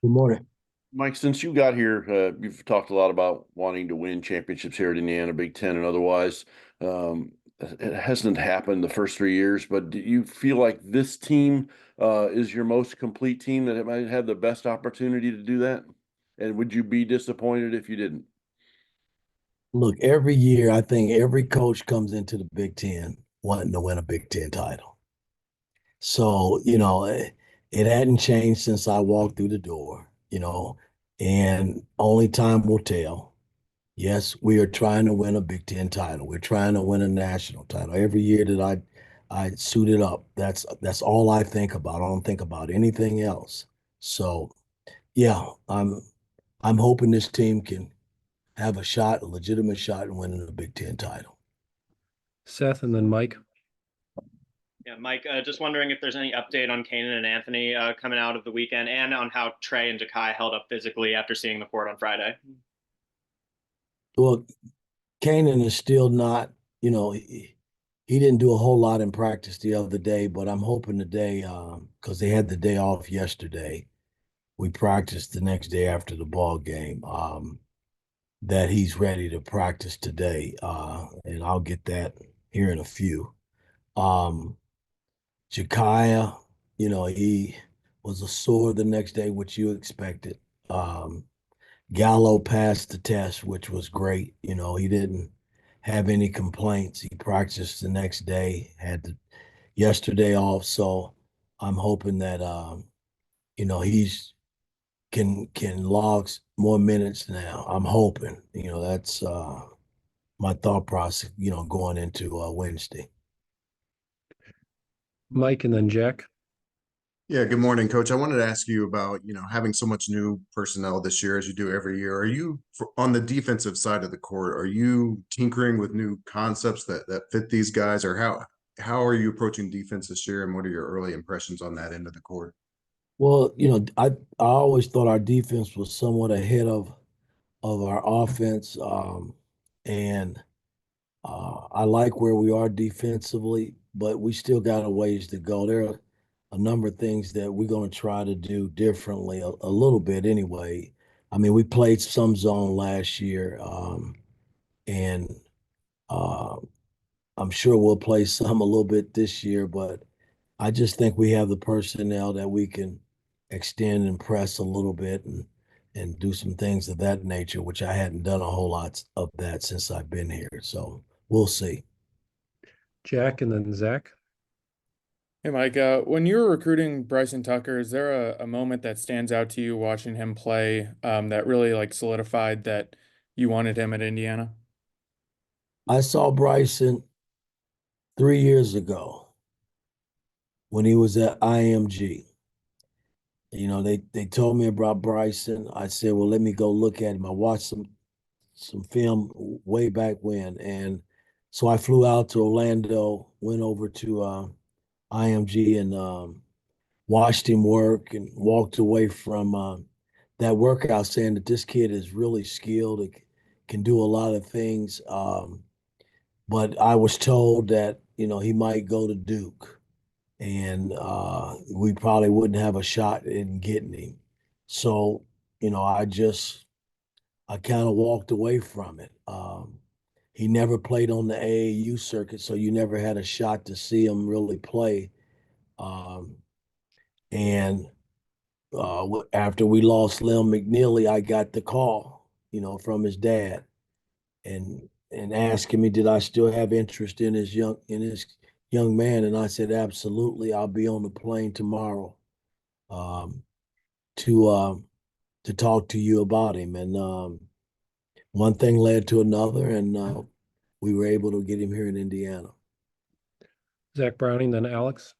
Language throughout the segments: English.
Good morning. Mike, since you got here, you've talked a lot about wanting to win championships here at Indiana, Big Ten and otherwise. It hasn't happened the first 3 years, but do you feel like this team is your most complete team that it might have the best opportunity to do that? And would you be disappointed if you didn't? Look, every year, I think every coach comes into the Big Ten wanting to win a Big Ten title. So, it hadn't changed since I walked through the door, and only time will tell. Yes, we are trying to win a Big Ten title. We're trying to win a national title. Every year that I suited up, that's all I think about. I don't think about anything else. So, yeah, I'm hoping this team can have a shot, a legitimate shot in winning the Big Ten title. Seth, and then Mike. Yeah, Mike, just wondering if there's any update on Kanan and Anthony coming out of the weekend and on how Trey and Jakai held up physically after seeing the court on Friday. Well, Kanan is still not, he didn't do a whole lot in practice the other day, but I'm hoping today, because they had the day off yesterday, we practiced the next day after the ball game, that he's ready to practice today, and I'll get that here in a few. Um, Jakaya, he was a sore the next day, which you expected. Um, Gallo passed the test, which was great. He didn't have any complaints. He practiced the next day, had the yesterday off. So I'm hoping that he's can log more minutes now. I'm hoping. That's my thought process, going into Wednesday. Mike, and then Jack. Yeah, good morning, Coach. I wanted to ask you about, having so much new personnel this year as you do every year. Are you on the defensive side of the court? Are you tinkering with new concepts that fit these guys, or how are you approaching defense this year, and what are your early impressions on that end of the court? Well, I always thought our defense was somewhat ahead of our offense, and I like where we are defensively, but we still got a ways to go. There are a number of things that we're going to try to do differently, a little bit anyway. I mean, we played some zone last year, and uh, I'm sure we'll play some a little bit this year, but I just think we have the personnel that we can extend and press a little bit and do some things of that nature, which I hadn't done a whole lot of that since I've been here. So we'll see. Jack, and then Zach. Hey Mike, when you were recruiting Bryson Tucker, is there a moment that stands out to you watching him play that really like solidified that you wanted him at Indiana? I saw Bryson 3 years ago when he was at IMG. They told me about Bryson. I said, well, let me go look at him. I watched some film way back when. And so I flew out to Orlando, went over to IMG and watched him work and walked away from that workout saying that this kid is really skilled. It can do a lot of things. But I was told that, he might go to Duke and we probably wouldn't have a shot in getting him. So, I kind of walked away from it. He never played on the AAU circuit, so you never had a shot to see him really play. Um, and after we lost Slim McNeely, I got the call, from his dad, and asking me did I still have interest in his young man, and I said absolutely. I'll be on the plane tomorrow um, to to talk to you about him. And one thing led to another, and we were able to get him here in Indiana. Zach Browning, then Alex.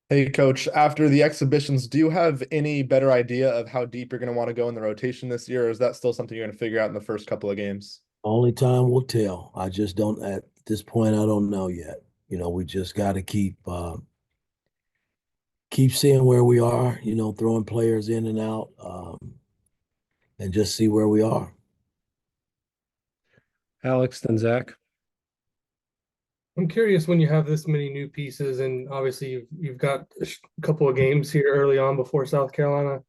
Hey, Coach, after the exhibitions, do you have any better idea of how deep you're going to want to go in the rotation this year, or is that still something you're going to figure out in the first couple of games? Only time will tell. I just don't, at this point, I don't know yet. We just got to keep seeing where we are, throwing players in and out, and just see where we are. Alex, then Zach. I'm curious when you have this many new pieces, and obviously you've got a couple of games here early on before South Carolina.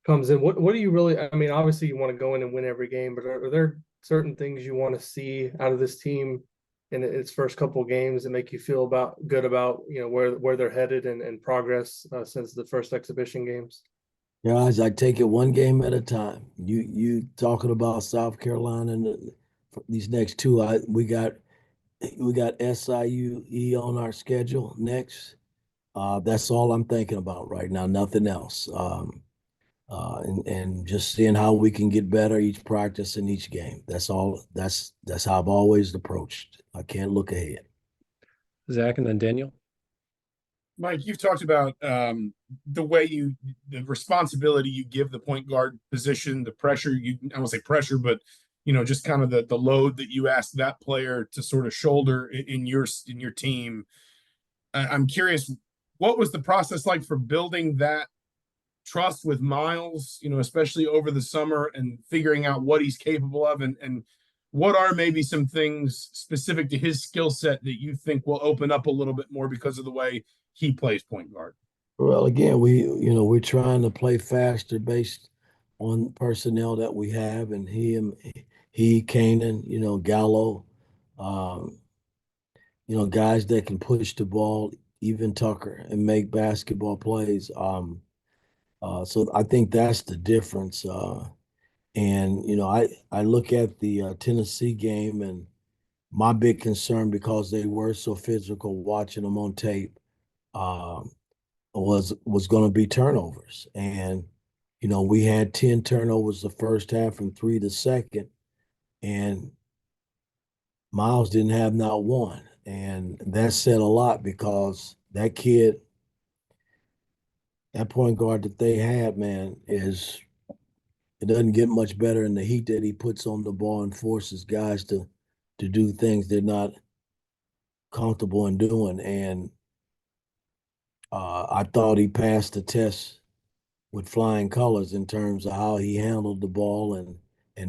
comes in, what do you really, I mean, obviously you want to go in and win every game, but are there certain things you want to see out of this team in its first couple of games that make you feel good about, you know, where they're headed and progress since the first exhibition games? Guys, I take it one game at a time. You talking about South Carolina and these next two? We got SIUE on our schedule next. That's all I'm thinking about right now. Nothing else. And just seeing how we can get better each practice in each game. That's all. That's how I've always approached. I can't look ahead. Zach, and then Daniel. Mike, you've talked about the responsibility you give the point guard position, the pressure I won't say pressure, but just kind of the load that you ask that player to sort of shoulder in your team. I'm curious, what was the process like for building that trust with Miles, especially over the summer, and figuring out what he's capable of, and what are maybe some things specific to his skill set that you think will open up a little bit more because of the way he plays point guard? Well, again, we're trying to play faster based on personnel that we have, and he, Kanan, Gallo, um, guys that can push the ball, even Tucker, and make basketball plays. So I think that's the difference. And I look at the Tennessee game, and my big concern, because they were so physical, watching them on tape, um, was going to be turnovers. And we had 10 turnovers the first half and 3 the second, and Miles didn't have not one. And that said a lot, because that kid, that point guard that they had, man, it doesn't get much better in the heat that he puts on the ball and forces guys to do things they're not comfortable in doing. And I thought he passed the test with flying colors in terms of how he handled the ball and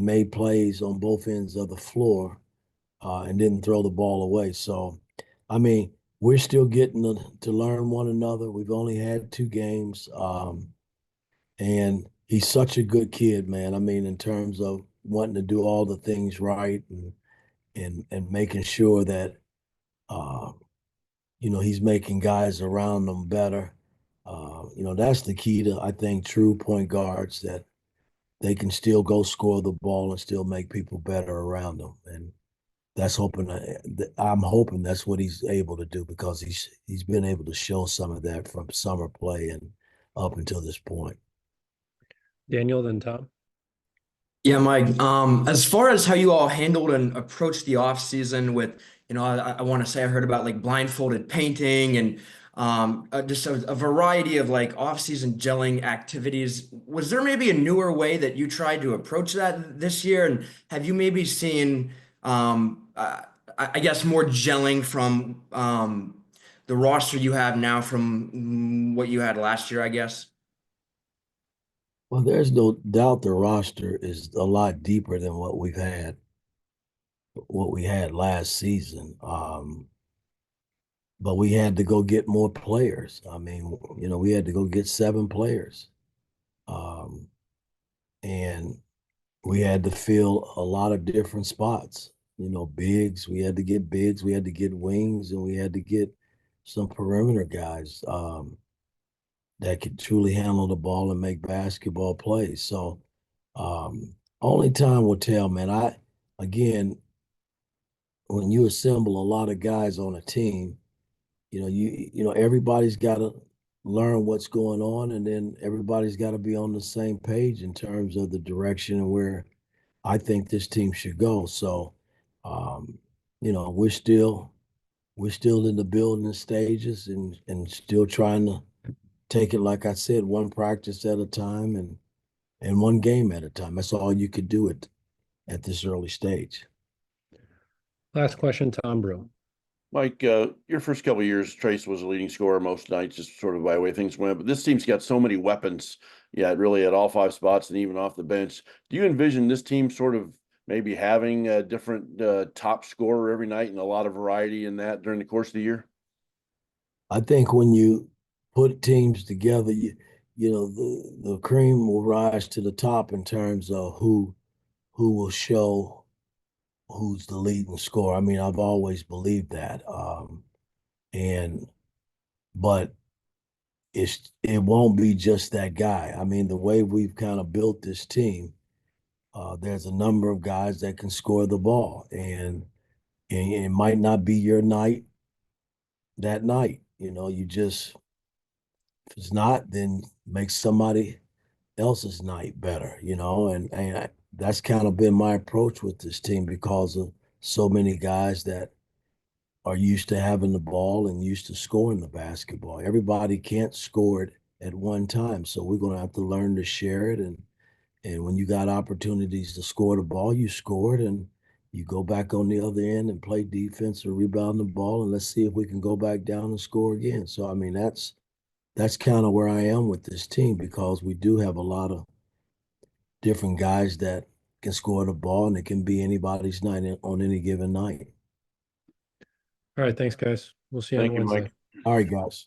made plays on both ends of the floor, and didn't throw the ball away. So, I mean, we're still getting to learn one another. We've only had 2 games, and he's such a good kid, man. I mean, in terms of wanting to do all the things right, and making sure that uh, he's making guys around them better. That's the key to, I think, true point guards, that they can still go score the ball and still make people better around them. And I'm hoping that's what he's able to do, because he's been able to show some of that from summer play and up until this point. Daniel, then Tom. Yeah, Mike. As far as how you all handled and approached the off season with, I want to say I heard about like blindfolded painting and just a variety of like off-season gelling activities. Was there maybe a newer way that you tried to approach that this year? And have you maybe seen, I guess, more gelling from the roster you have now from what you had last year, I guess? Well, there's no doubt the roster is a lot deeper than what we had last season. But we had to go get more players. I mean, we had to go get 7 players. And we had to fill a lot of different spots. Bigs, we had to get bigs, we had to get wings, and we had to get some perimeter guys that could truly handle the ball and make basketball plays. So only time will tell, man. Again, when you assemble a lot of guys on a team, everybody's got to learn what's going on, and then everybody's got to be on the same page in terms of the direction and where I think this team should go. So, we're still in the building stages, and still trying to take it, like I said, one practice at a time, and one game at a time. That's all you could do at this early stage. Last question, Tom Brew. Mike, your first couple of years, Trace was a leading scorer most nights, just sort of by the way things went. But this team's got so many weapons, really at all 5 spots and even off the bench. Do you envision this team sort of maybe having a different top scorer every night and a lot of variety in that during the course of the year? I think when you put teams together, the cream will rise to the top in terms of who will show who's the leading scorer. I mean, I've always believed that. And but it won't be just that guy. I mean, the way we've kind of built this team, there's a number of guys that can score the ball, and it might not be your night that night. You just if it's not, then make somebody else's night better. That's kind of been my approach with this team because of so many guys that are used to having the ball and used to scoring the basketball. Everybody can't score it at one time, so we're going to have to learn to share it. And when you got opportunities to score the ball, you score it, and you go back on the other end and play defense or rebound the ball, and let's see if we can go back down and score again. So I mean, that's kind of where I am with this team because we do have a lot of different guys that can score the ball, and it can be anybody's night on any given night. All right, thanks, guys. We'll see you Thank on you, Wednesday. Mike. All right, guys.